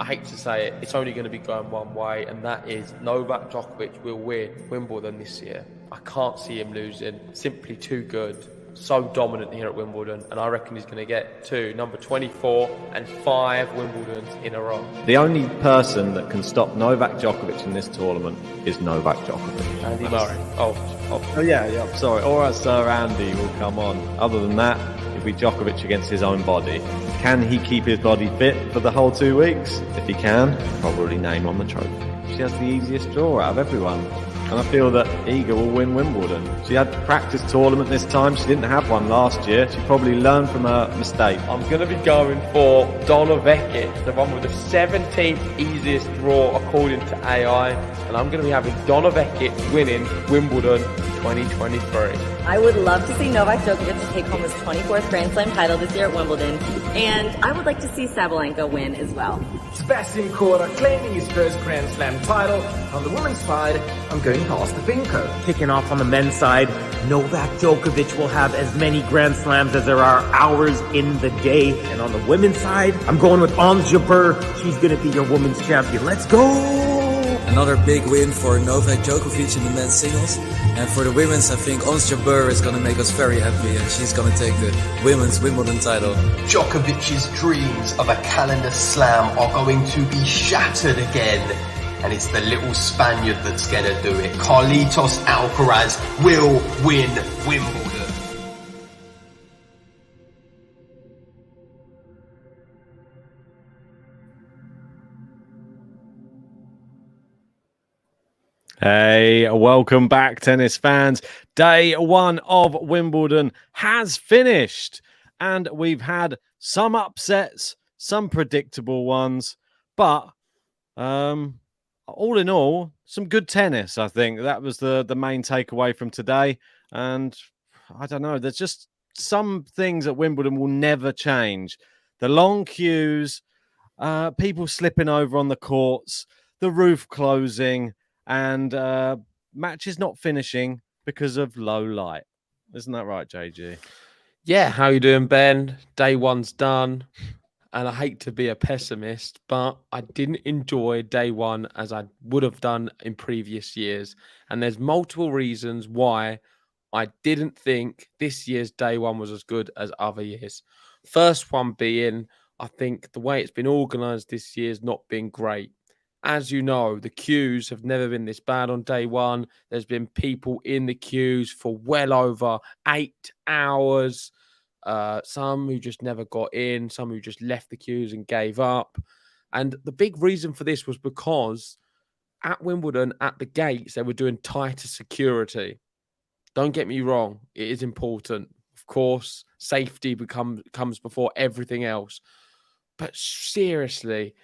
I hate to say it, it's only going to be going one way, and that is Novak Djokovic will win Wimbledon this year. I can't see him losing. Simply too good. So dominant here at Wimbledon, and I reckon he's going to get to number 24 and 5 Wimbledons in a row. The only person that can stop Novak Djokovic in this tournament is Novak Djokovic. Andy Murray. Oh yeah, sorry. Or Sir Andy will come on. Other than that, it'll be Djokovic against his own body. Can he keep his body fit for the whole 2 weeks? If he can, probably name on the trophy. She has the easiest draw out of everyone. And I feel that Iga will win Wimbledon. She had a practice tournament this time. She didn't have one last year. She probably learned from her mistake. I'm going to be going for Djokovic, the one with the 17th easiest draw according to AI. And I'm going to be having Djokovic winning Wimbledon 2023. I would love to see Novak Djokovic take home his 24th Grand Slam title this year at Wimbledon. And I would like to see Sabalenka win as well. Sebastian Korda claiming his first Grand Slam title. On the women's side, I'm going past the Pinko. Kicking off on the men's side, Novak Djokovic will have as many Grand Slams as there are hours in the day. And on the women's side, I'm going with Ons Jabeur. She's going to be your women's champion. Let's go! Another big win for Novak Djokovic in the men's singles. And for the women's, I think Ons Jabeur is going to make us very happy, and she's going to take the women's Wimbledon title. Djokovic's dreams of a calendar slam are going to be shattered again. And it's the little Spaniard that's going to do it. Carlitos Alcaraz will win Wimbledon. Hey, welcome back, tennis fans. Day one of Wimbledon has finished, and we've had some upsets, some predictable ones, but all in all, some good tennis, I think. That was the main takeaway from today. And I don't know, there's just some things at Wimbledon will never change. The long queues, people slipping over on the courts, the roof closing, and matches not finishing because of low light. Isn't that right, JG? Yeah, how you doing, Ben? Day one's done. And I hate to be a pessimist, but I didn't enjoy day one as I would have done in previous years. And there's multiple reasons why I didn't think this year's day one was as good as other years. First one being, I think the way it's been organised this year has not been great. As you know, the queues have never been this bad on day one. There's been people in the queues for well over 8 hours. Some who just never got in, some who just left the queues and gave up. And the big reason for this was because at Wimbledon, at the gates, they were doing tighter security. Don't get me wrong, it is important. Of course, safety comes before everything else. But seriously,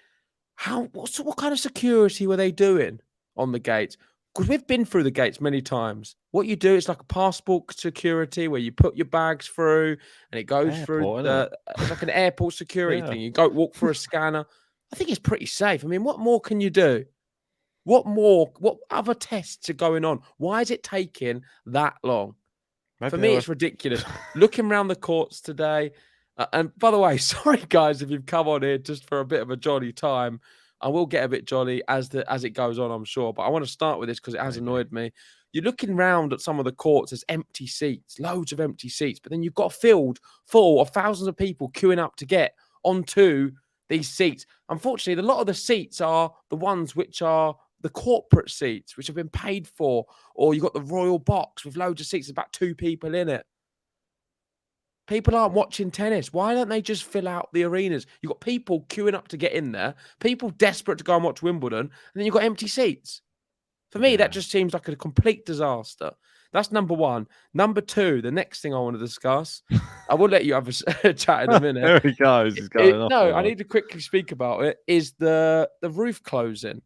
what kind of security were they doing on the gates? Because we've been through the gates many times. What you do, it's like a passport security where you put your bags through and it goes through it's like an airport security thing. You go walk through a scanner. I think it's pretty safe. I mean, what more can you do? What other tests are going on? Why is it taking that long? For me, it's ridiculous. Looking around the courts today, and by the way, sorry guys if you've come on here just for a bit of a jolly time. I will get a bit jolly as it goes on, I'm sure. But I want to start with this because it has annoyed me. You're looking around at some of the courts, there's empty seats, loads of empty seats. But then you've got a field full of thousands of people queuing up to get onto these seats. Unfortunately, a lot of the seats are the ones which are the corporate seats, which have been paid for. Or you've got the royal box with loads of seats, about 2 people in it. People aren't watching tennis. Why don't they just fill out the arenas? You've got people queuing up to get in there, people desperate to go and watch Wimbledon, and then you've got empty seats. For me, that just seems like a complete disaster. That's number one. Number two, the next thing I want to discuss, I will let you have a chat in a minute. There he goes. He's going off. No, I need to quickly speak about it, is the roof closing.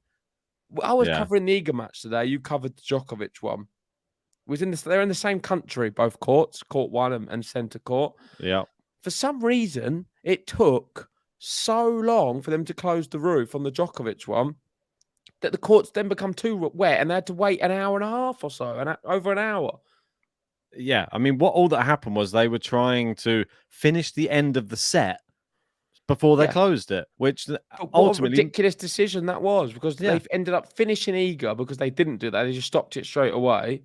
I was covering the Iga match today. You covered the Djokovic one. They're in the same country, both courts, court 1 and centre court. Yeah. For some reason, it took so long for them to close the roof on the Djokovic one that the courts then become too wet and they had to wait an hour and a half or so, and over an hour. Yeah, I mean, all that happened was they were trying to finish the end of the set before they Yeah. closed it, which But what a ultimately, ridiculous decision that was, because Yeah. they've ended up finishing eager because they didn't do that. They just stopped it straight away.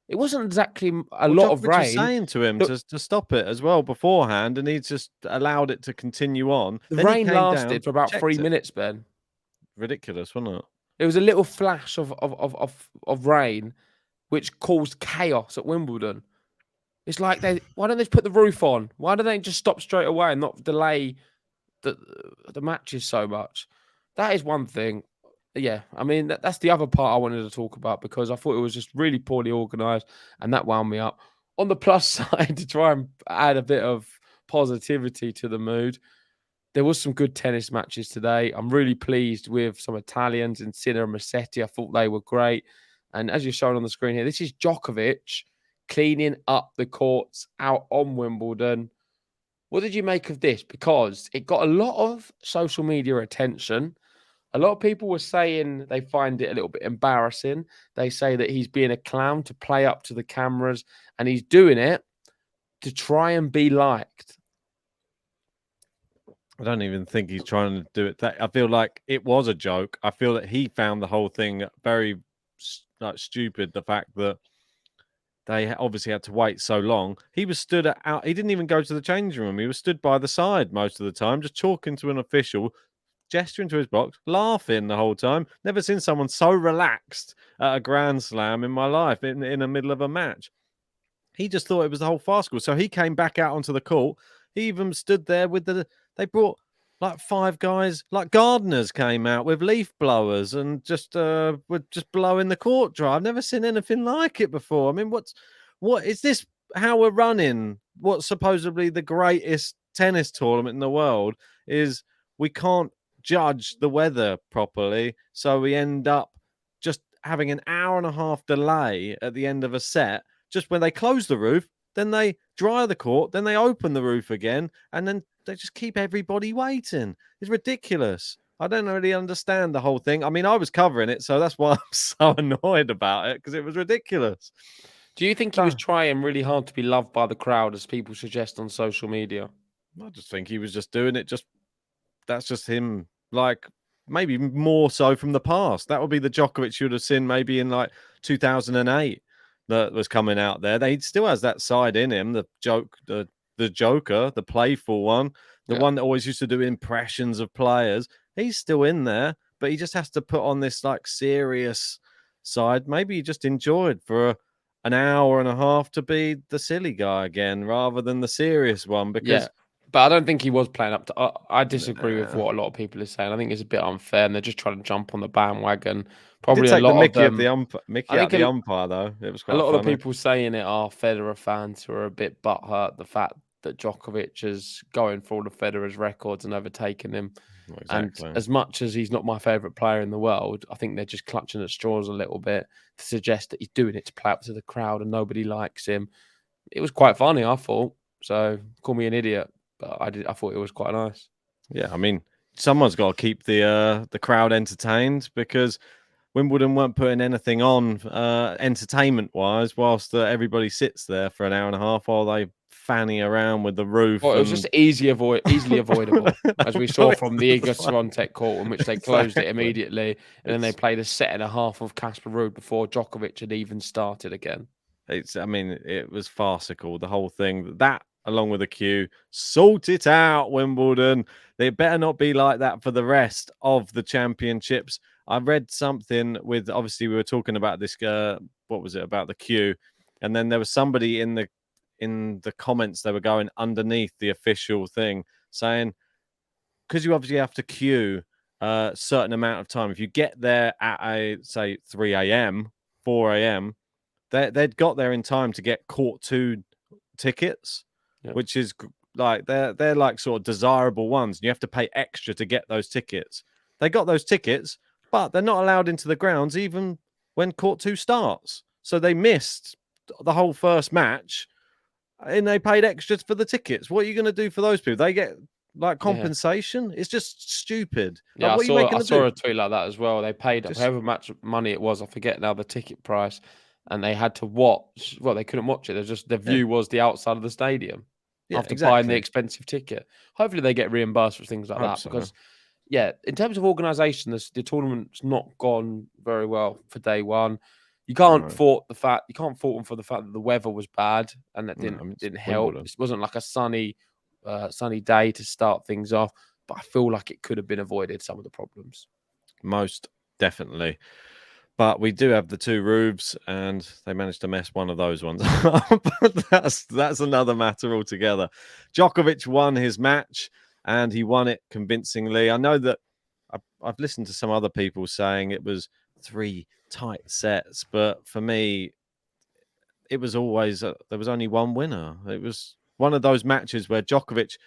It wasn't exactly a lot of Djokovic was rain. saying to him Look, to stop it as well beforehand, and he just allowed it to continue on. the Then he rain came lasted down, for about 3 checked it. minutes, Ben. Ridiculous, wasn't it? It was a little flash of rain, which caused chaos at Wimbledon. It's like why don't they just put the roof on? Why don't they just stop straight away and not delay the matches so much? That is one thing. Yeah, I mean that's the other part I wanted to talk about, because I thought it was just really poorly organised, and that wound me up. On the plus side, to try and add a bit of positivity to the mood, there was some good tennis matches today. I'm really pleased with some Italians in Sinner and Musetti. I thought they were great. And as you're showing on the screen here, this is Djokovic cleaning up the courts out on Wimbledon. What did you make of this? Because it got a lot of social media attention. A lot of people were saying they find it a little bit embarrassing. They say that he's being a clown to play up to the cameras, and he's doing it to try and be liked. I don't even think he's trying to do it. I feel like it was a joke. I feel that he found the whole thing very stupid. The fact that they obviously had to wait so long. He was stood out. He didn't even go to the changing room. He was stood by the side most of the time, just talking to an official, gesturing to his box, laughing the whole time. Never seen someone so relaxed at a Grand Slam in my life in the middle of a match. He just thought it was the whole farcical. So he came back out onto the court. He even stood there with they brought like 5 guys, like gardeners came out with leaf blowers and just were just blowing the court dry. I've never seen anything like it before. I mean, what is this? How we're running what's supposedly the greatest tennis tournament in the world is we can't judge the weather properly, so we end up just having an hour and a half delay at the end of a set. Just when they close the roof, then they dry the court, then they open the roof again, and then they just keep everybody waiting. It's ridiculous. I don't really understand the whole thing. I mean, I was covering it, so that's why I'm so annoyed about it, because it was ridiculous. Do you think he was trying really hard to be loved by the crowd, as people suggest on social media? I just think he was just doing it. That's just him. Like, maybe more so from the past. That would be the Djokovic you would have seen maybe in like 2008 that was coming out there. He still has that side in him, the joker, the playful one, the one that always used to do impressions of players. He's still in there, but he just has to put on this like serious side. Maybe he just enjoyed for an hour and a half to be the silly guy again rather than the serious one. Because but I don't think he was playing up to. I disagree with what a lot of people are saying. I think it's a bit unfair, and they're just trying to jump on the bandwagon. Probably a lot Mickey of them. Mickey out the umpire, though. It was quite a lot funny. of the people saying it are Federer fans who are a bit butthurt the fact that Djokovic is going for all of Federer's records and overtaking him. Well, exactly. And as much as he's not my favourite player in the world, I think they're just clutching at straws a little bit to suggest that he's doing it to play up to the crowd and nobody likes him. It was quite funny, I thought. So call me an idiot, but I thought it was quite nice. Yeah, I mean, someone's got to keep the crowd entertained, because Wimbledon weren't putting anything on entertainment-wise whilst everybody sits there for an hour and a half while they fanny around with the roof. Well, it was just easily avoidable, as we saw from the Iga Swiatek court, in which they closed it immediately, and then they played a set and a half of Casper Ruud before Djokovic had even started again. It was farcical, the whole thing. That, along with the queue, sort it out, Wimbledon. They better not be like that for the rest of the championships. I read something with, obviously we were talking about this, what was it, about the queue, and then there was somebody in the comments, they were going underneath the official thing saying, because you obviously have to queue a certain amount of time. If you get there at say 3 a.m., 4 a.m., they'd got there in time to get court 2 tickets, which is like they're like sort of desirable ones. You have to pay extra to get those tickets. They got those tickets, but they're not allowed into the grounds even when court 2 starts. So they missed the whole first match, and they paid extras for the tickets. What are you going to do for those people? They get like compensation? Yeah. It's just stupid. Yeah, like, I saw a tweet like that as well. They paid however much money it was. I forget now the ticket price, and they had to watch. Well, they couldn't watch it. The view was the outside of the stadium. after buying the expensive ticket. Hopefully they get reimbursed for things like Hope that so. because, in terms of organisation, the tournament's not gone very well for day one. You can't fault them for the fact that the weather was bad and that didn't help. Wimbledon. It wasn't like a sunny day to start things off, but I feel like it could have been avoided, some of the problems. Most definitely. But we do have the two roofs, and they managed to mess one of those ones up. That's another matter altogether. Djokovic won his match, and he won it convincingly. I know that I've listened to some other people saying it was 3 tight sets, but for me, it was always there was only one winner. It was one of those matches where Djokovic,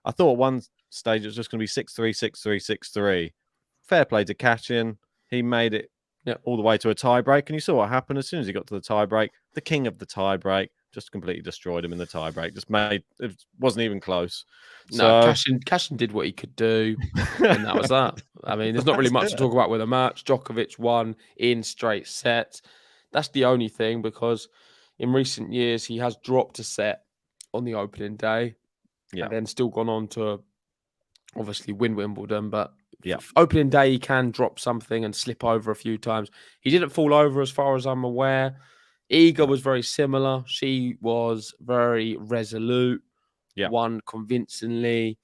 I thought at one stage it was just going to be 6-3, 6-3, 6-3. Fair play to Cachin. He made it all the way to a tie-break, and you saw what happened as soon as he got to the tie-break. The king of the tie-break just completely destroyed him in the tie-break. It wasn't even close. No, Cachin did what he could do, and that was that. I mean, there's not really much to talk about with a match. Djokovic won in straight sets. That's the only thing, because in recent years he has dropped a set on the opening day, and then still gone on to obviously win Wimbledon, but opening day he can drop something and slip over a few times. He didn't fall over as far as I'm aware. Iga was very similar. She was very resolute, won convincingly,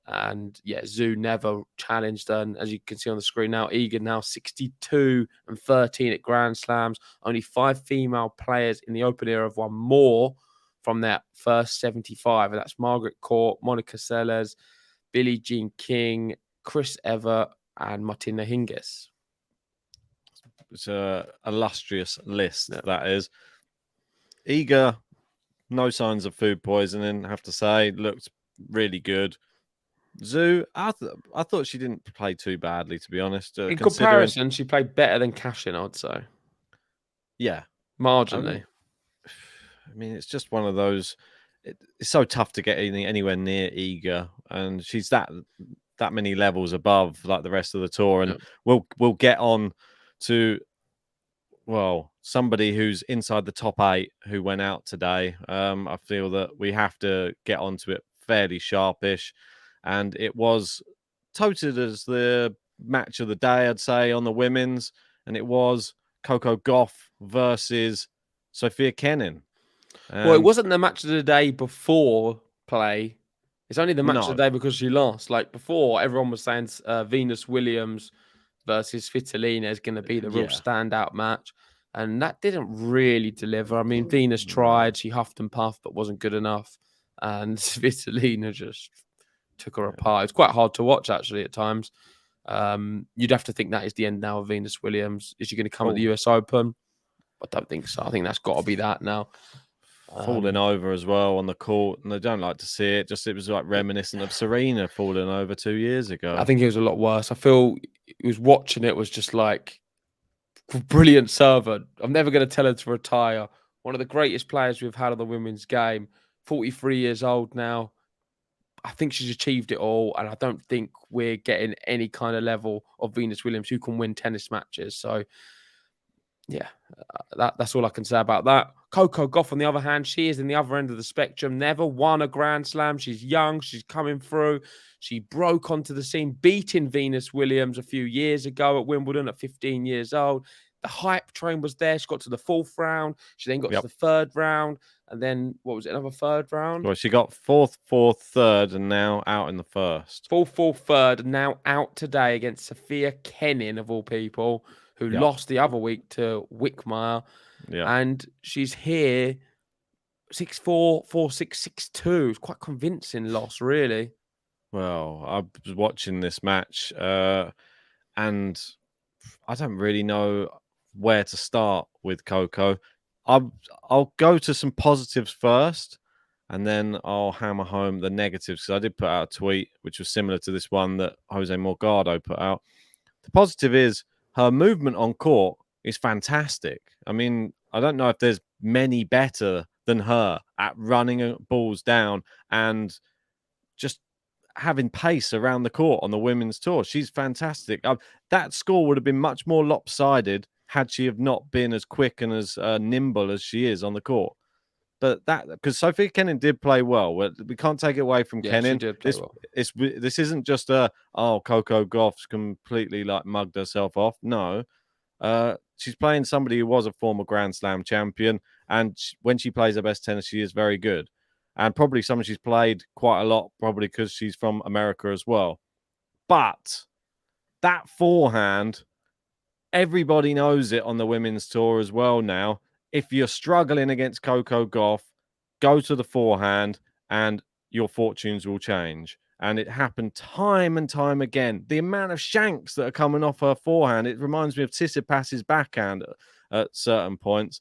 and Zhu never challenged her. And as you can see on the screen now, Iga now 62-13 at Grand Slams. Only 5 female players in the Open era have won more from their first 75, and that's Margaret Court, Monica Seles, Billie Jean King, Chris Evert, and Martina Hingis. It's a illustrious list, that is. Iga, no signs of food poisoning, I have to say. Looked really good. Zhu, I thought she didn't play too badly, to be honest. In comparison, she played better than Cachin, I'd say. Yeah. Marginally. I mean, it's just one of those... It's so tough to get anywhere near Iga, and she's that many levels above like the rest of the tour. And we'll get on to somebody who's inside the top 8 who went out today. I feel that we have to get onto it fairly sharpish, and it was touted as the match of the day, I'd say, on the women's, and it was Coco Gauff versus Sofia Kenin. Well, it wasn't the match of the day before play. It's only the match of the day because she lost. Like before, everyone was saying Venus Williams versus Svitolina is going to be the real standout match. And that didn't really deliver. I mean, Venus tried. She huffed and puffed, but wasn't good enough. And Svitolina just took her apart. It's quite hard to watch, actually, at times. You'd have to think that is the end now of Venus Williams. Is she going to come at the US Open? I don't think so. I think that's got to be that now. Falling over as well on the court, and I don't like to see it. It was like reminiscent of Serena falling over 2 years ago. I think it was a lot worse. I feel it was watching it was just like brilliant server. I'm never going to tell her to retire. One of the greatest players we've had on the women's game. 43 years old now. I think she's achieved it all, and I don't think we're getting any kind of level of Venus Williams who can win tennis matches. So, that's all I can say about that. Coco Gauff, on the other hand, she is in the other end of the spectrum. Never won a Grand Slam. She's young. She's coming through. She broke onto the scene, beating Venus Williams a few years ago at Wimbledon at 15 years old. The hype train was there. She got to the 4th round. She then got to the 3rd round. And then, what was it, another 3rd round? Well, she got 4th, 3rd, and now out in the 1st. 4th, 3rd, and now out today against Sofia Kenin, of all people, who lost the other week to Wickmeyer. And she's here 6-4, 4-6, 6-2. It's quite convincing loss, really. Well, I was watching this match, and I don't really know where to start with Coco. I'll go to some positives first, and then I'll hammer home the negatives, because I did put out a tweet which was similar to this one that Jose Morgado put out. The positive is her movement on court is fantastic. I mean, I don't know if there's many better than her at running balls down and just having pace around the court on the women's tour. She's fantastic. That score would have been much more lopsided had she have not been as quick and as nimble as she is on the court. But that, because Sophia Kenin did play well. We can't take it away from Yeah, she Kenin. did play well. This isn't just Coco Gauff's completely like mugged herself off. No, she's playing somebody who was a former Grand Slam champion, and when she plays her best tennis, she is very good, and probably someone she's played quite a lot, probably because she's from America as well. But that forehand, everybody knows it on the women's tour as well now. If you're struggling against Coco Gauff, go to the forehand and your fortunes will change. And it happened time and time again. The amount of shanks that are coming off her forehand, it reminds me of Tsitsipas's backhand at certain points.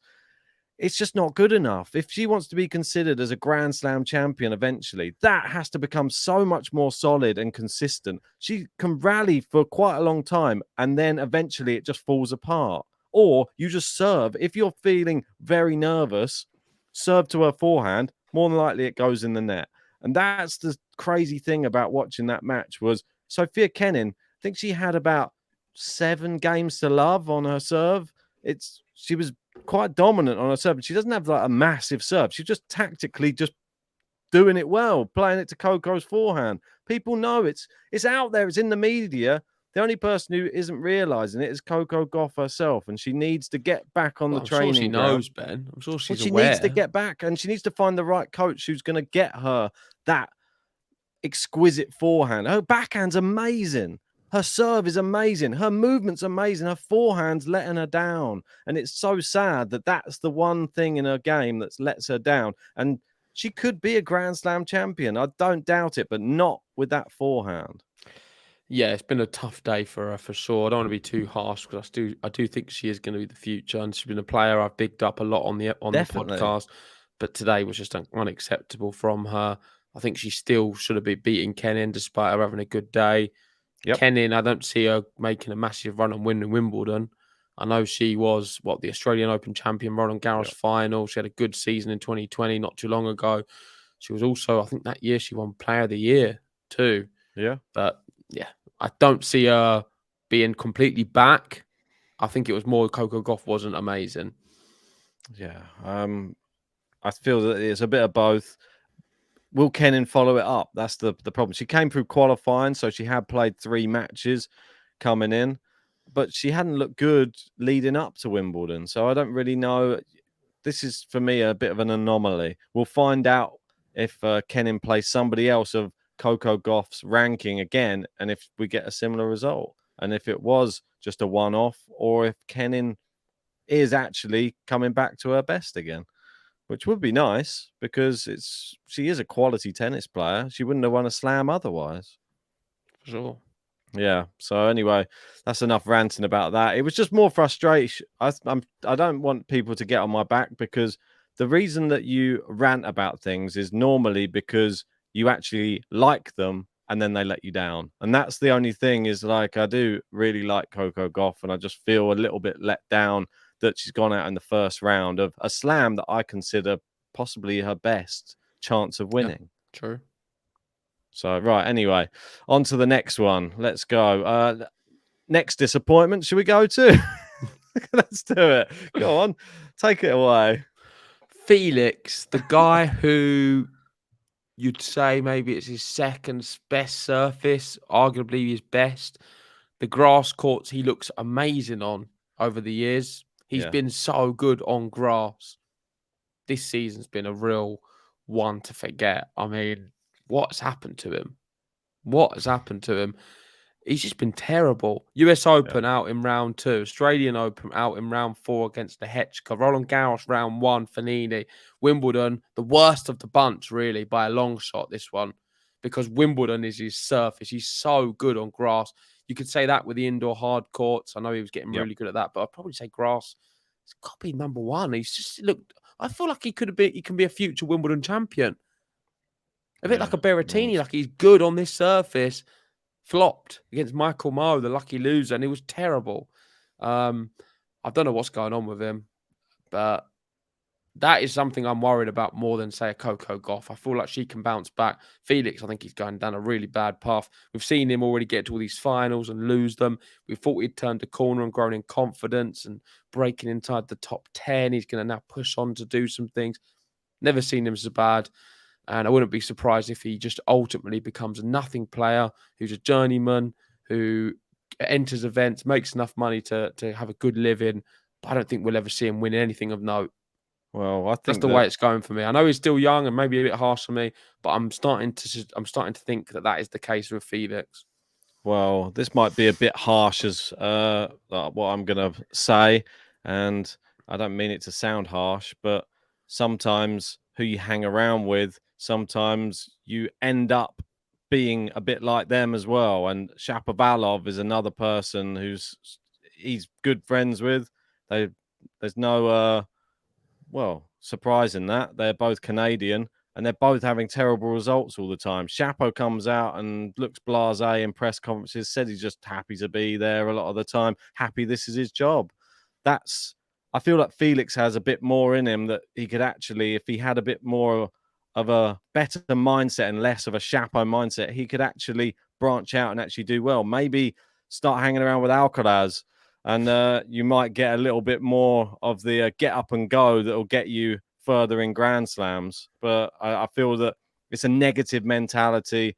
It's just not good enough. If she wants to be considered as a Grand Slam champion eventually, that has to become so much more solid and consistent. She can rally for quite a long time, and then eventually it just falls apart. Or you just serve. If you're feeling very nervous, serve to her forehand, more than likely it goes in the net. And that's the crazy thing about watching that match was Sophia Kenin, I think she had about 7 games to love on her serve. She was quite dominant on her serve. She doesn't have like a massive serve. She's just tactically just doing it well, playing it to Coco's forehand. People know it's out there. It's in the media. The only person who isn't realizing it is Coco Gauff herself, and she needs to get back on the training sure she ground. knows, Ben. I'm sure she's she aware. needs to get back, and she needs to find the right coach who's going to get her that exquisite forehand. Her backhand's amazing. Her serve is amazing. Her movement's amazing. Her forehand's letting her down. And it's so sad that that's the one thing in her game that lets her down. And she could be a Grand Slam champion. I don't doubt it, but not with that forehand. Yeah, it's been a tough day for her for sure. I don't want to be too harsh because I do think she is going to be the future, and she's been a player I've bigged up a lot on the podcast. But today was just unacceptable from her. I think she still should have been beating Kenin despite her having a good day. Yep. Kenin, I don't see her making a massive run and winning Wimbledon. I know she was the Australian Open champion, Roland Garros final. She had a good season in 2020, not too long ago. She was also, I think that year she won Player of the Year too. Yeah. But yeah, I don't see her being completely back. I think it was more Coco Gauff wasn't amazing. Yeah. I feel that it's a bit of both. Will Kenin follow it up? That's the problem. She came through qualifying, so she had played 3 matches coming in, but she hadn't looked good leading up to Wimbledon. So I don't really know. This is, for me, a bit of an anomaly. We'll find out if Kenin plays somebody else of Coco Gauff's ranking again, and if we get a similar result, and if it was just a one-off, or if Kenin is actually coming back to her best again. Which would be nice because she is a quality tennis player. She wouldn't have won a slam otherwise. For sure. Yeah. So anyway, that's enough ranting about that. It was just more frustration. I don't want people to get on my back because the reason that you rant about things is normally because you actually like them and then they let you down. And that's the only thing is like I do really like Coco Gauff and I just feel a little bit let down that she's gone out in the first round of a slam that I consider possibly her best chance of winning. Yeah, true. So, right, anyway, on to the next one. Let's go. Next disappointment, should we go to? Let's do it. Go on, take it away. Felix, the guy who you'd say maybe it's his second best surface, arguably his best. The grass courts he looks amazing on over the years. He's been so good on grass. This season's been a real one to forget. I mean, what's happened to him? What has happened to him? He's just been terrible. US Open out in round 2. Australian Open out in round 4 against the Hetchka. Roland Garros round 1, Fanini. Wimbledon, the worst of the bunch, really, by a long shot, this one. Because Wimbledon is his surface. He's so good on grass. You could say that with the indoor hard courts. I know he was getting really good at that, but I'd probably say grass. It's got to be number 1. He's just looked. I feel like he can be a future Wimbledon champion. A bit like a Berrettini, like he's good on this surface. Flopped against Michael Moe, the lucky loser, and it was terrible. I don't know what's going on with him, but that is something I'm worried about more than, say, a Coco Gauff. I feel like she can bounce back. Felix, I think he's going down a really bad path. We've seen him already get to all these finals and lose them. We thought he'd turned a corner and grown in confidence and breaking inside the top 10. He's going to now push on to do some things. Never seen him so bad. And I wouldn't be surprised if he just ultimately becomes a nothing player who's a journeyman, who enters events, makes enough money to have a good living. But I don't think we'll ever see him win anything of note. Well, I That's think the way it's going for me. I know he's still young and maybe a bit harsh for me, but I'm starting to think that is the case with Felix. Well, this might be a bit harsh as what I'm going to say, and I don't mean it to sound harsh, but sometimes who you hang around with, sometimes you end up being a bit like them as well. And Shapovalov is another person he's good friends with. There's no surprise in that. They're both Canadian. And they're both having terrible results all the time. Chapo comes out and looks blasé in press conferences, said he's just happy to be there a lot of the time, happy this is his job. I feel like Felix has a bit more in him that he could actually, if he had a bit more of a better mindset and less of a Chapo mindset, he could actually branch out and actually do well. Maybe start hanging around with Alcaraz, and you might get a little bit more of the get up and go that will get you further in Grand Slams. But I feel that it's a negative mentality.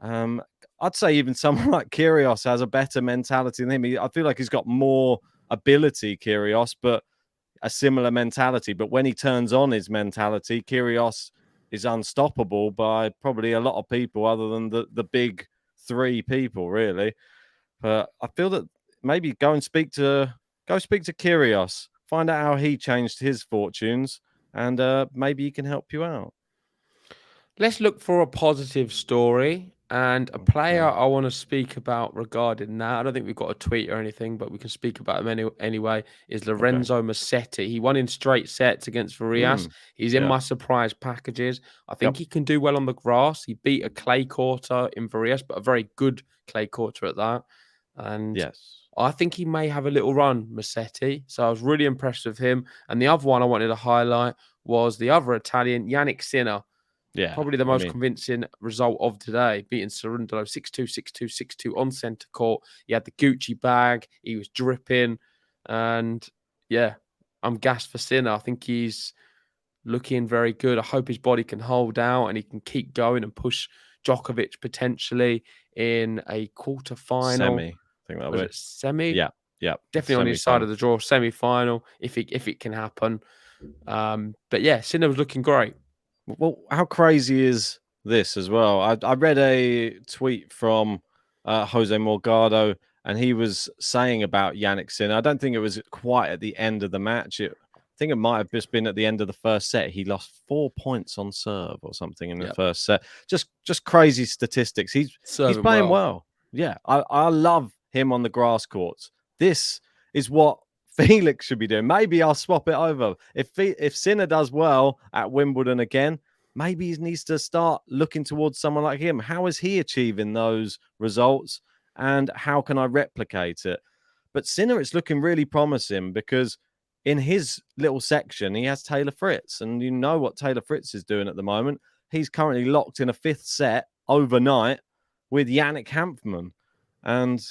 I'd say even someone like Kyrgios has a better mentality than him. I feel like he's got more ability, Kyrgios, but a similar mentality. But when he turns on his mentality, Kyrgios is unstoppable by probably a lot of people other than the big three people, really. But I feel that maybe go speak to Kyrgios, find out how he changed his fortunes, and maybe he can help you out. Let's look for a positive story and a player I want to speak about regarding that. I don't think we've got a tweet or anything, but we can speak about him anyway. Is Lorenzo Musetti. He won in straight sets against Farias. He's in my surprise packages. I think he can do well on the grass. He beat a clay quarter in Farias, but a very good clay quarter at that. And I think he may have a little run, Musetti. So I was really impressed with him. And the other one I wanted to highlight was the other Italian, Yannick Sinner. Yeah, probably the most convincing result of today, beating Cerundolo 6-2, 6-2, 6-2 on centre court. He had the Gucci bag. He was dripping. And yeah, I'm gassed for Sinner. I think he's looking very good. I hope his body can hold out and he can keep going and push Djokovic potentially in a quarter-final. Semi. I think that was be. it semi? Yeah. Definitely on his side of the draw, semi-final, if it can happen. But yeah, Sinner was looking great. Well, how crazy is this as well? I read a tweet from Jose Morgado, and he was saying about Yannick Sinner. I don't think it was quite at the end of the match. I think it might have just been at the end of the first set. He lost 4 points on serve or something in the first set. Just crazy statistics. He's playing well. Yeah, I love him on the grass courts. This is what Felix should be doing. Maybe I'll swap it over. If Sinner does well at Wimbledon again, maybe he needs to start looking towards someone like him. How is he achieving those results, and how can I replicate it? But Sinner, it's looking really promising because in his little section, he has Taylor Fritz, and you know what Taylor Fritz is doing at the moment. He's currently locked in a fifth set overnight with Yannick Hanfmann, and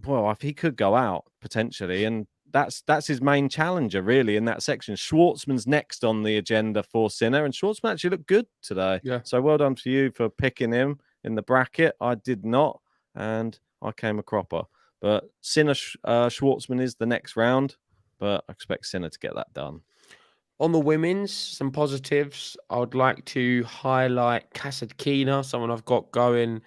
well, if he could go out potentially, and that's his main challenger really in that section. Schwartzman's next on the agenda for Sinner, and Schwartzman actually looked good today. Yeah. So well done to you for picking him in the bracket. I did not, and I came a cropper. But Sinner Schwartzman is the next round, but I expect Sinner to get that done. On the women's, some positives. I would like to highlight Kasatkina, someone I've got going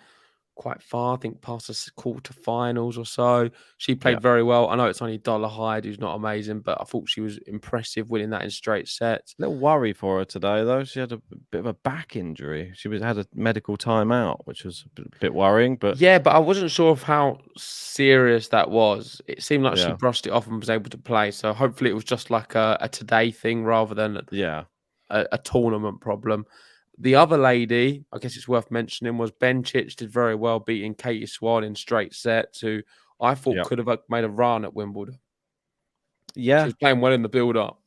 quite far, I think past the quarterfinals or so. She played very well. I know it's only Dollarhide, who's not amazing, but I thought she was impressive winning that in straight sets. Little worry for her today, though. She had a bit of a back injury. She had a medical timeout, which was a bit worrying. But yeah, but I wasn't sure of how serious that was. It seemed like she brushed it off and was able to play. So hopefully it was just like a today thing rather than a tournament problem. The other lady, I guess it's worth mentioning, was Bencic. Did very well beating Katie Swan in straight sets, who I thought could have made a run at Wimbledon. Yeah. She was playing well in the build-up.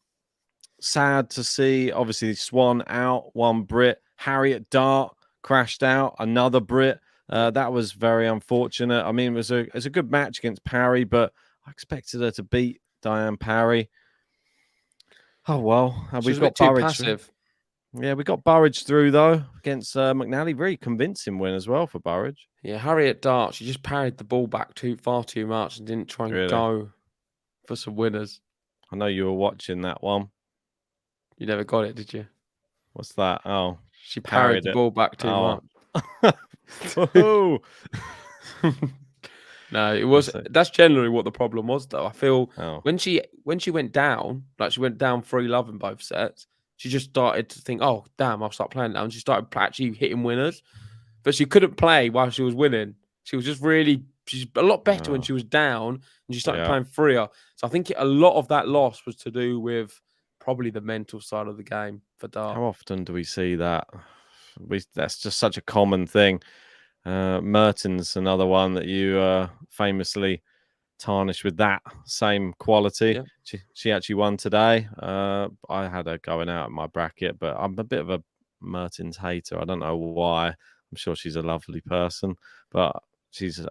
Sad to see, obviously, Swan out, one Brit. Harriet Dart crashed out, another Brit. That was very unfortunate. I mean, it was a good match against Parry, but I expected her to beat Diane Parry. Oh well, She was we've a bit got too Burridge. passive. Yeah, we got Burridge through though against McNally. Very convincing win as well for Burridge. Yeah, Harriet Dart, she just parried the ball back far too much and didn't try and Really? go for some winners. I know you were watching that one. You never got it, did you? What's that? Oh, She parried the it. ball back too Oh. much. Woohoo! No, it was. That's generally what the problem was, though. I feel Oh. when she went down, like she went down 3-love in both sets, she just started to think, "Oh, damn, I'll start playing now." And she started actually hitting winners, but she couldn't play while she was winning. She was just really. She's a lot better when she was down, and she started playing freer. So I think a lot of that loss was to do with probably the mental side of the game for Dart. How often do we see that? That's just such a common thing. Merton's another one that you famously tarnished with that same quality. Yeah. She actually won today. I had her going out in my bracket, but I'm a bit of a Mertens hater. I don't know why. I'm sure she's a lovely person, but she's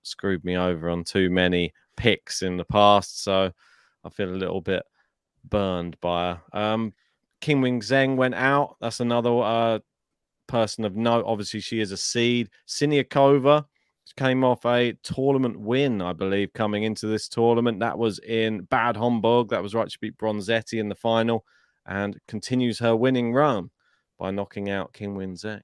screwed me over on too many picks in the past, so I feel a little bit burned by her. Qinwen Zheng went out. That's another person of note. Obviously, she is a seed. Siniakova came off a tournament win, I believe, coming into this tournament. That was in Bad Homburg. That was right. She beat Bronzetti in the final and continues her winning run by knocking out Qinwen Zheng.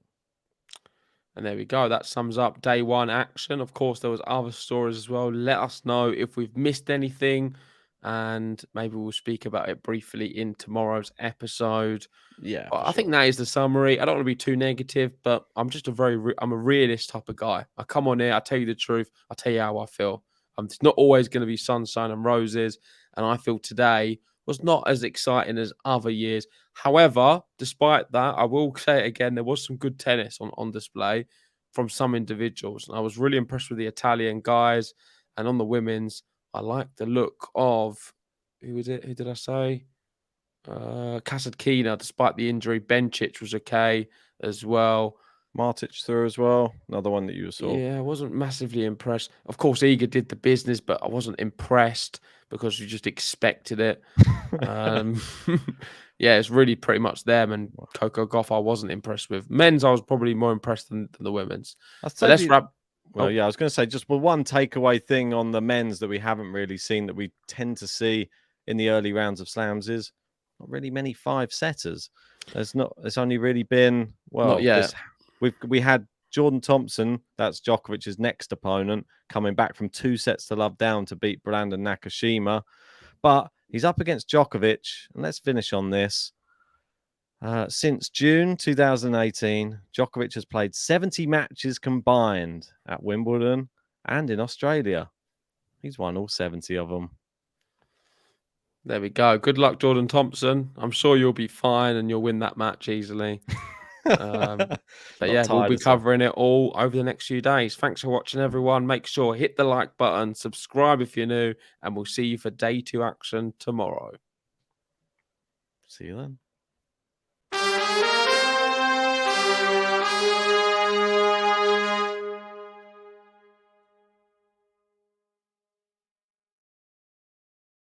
And there we go. That sums up day one action. Of course, there was other stories as well. Let us know if we've missed anything, and maybe we'll speak about it briefly in tomorrow's episode. Yeah, But I think that is the summary. I don't want to be too negative, but I'm just I'm a realist type of guy. I come on here, I tell you the truth, I tell you how I feel. It's not always going to be sunshine and roses, and I feel today was not as exciting as other years. However, despite that, I will say it again, there was some good tennis on display from some individuals. And I was really impressed with the Italian guys. And on the women's, I liked the look of, who was it? Who did I say? Kasatkina, despite the injury. Bencic was okay as well. Martic through as well. Another one that you saw. Yeah, I wasn't massively impressed. Of course, Iga did the business, but I wasn't impressed because you just expected it. Yeah, it's really pretty much them. And Coco Gauff, I wasn't impressed with. Men's, I was probably more impressed than the women's. But let's wrap. Well, yeah, I was going to say just one takeaway thing on the men's that we haven't really seen that we tend to see in the early rounds of slams is not really many 5-setters. It's only really been, well, Not yet. We had Jordan Thompson, that's Djokovic's next opponent, coming back from 2 sets to love down to beat Brandon Nakashima. But he's up against Djokovic, and let's finish on this. Since June 2018, Djokovic has played 70 matches combined at Wimbledon and in Australia. He's won all 70 of them. There we go. Good luck, Jordan Thompson. I'm sure you'll be fine and you'll win that match easily. But yeah, we'll be covering it all over the next few days. Thanks for watching, everyone. Make sure hit the like button, subscribe if you're new, and we'll see you for day 2 action tomorrow. See you then.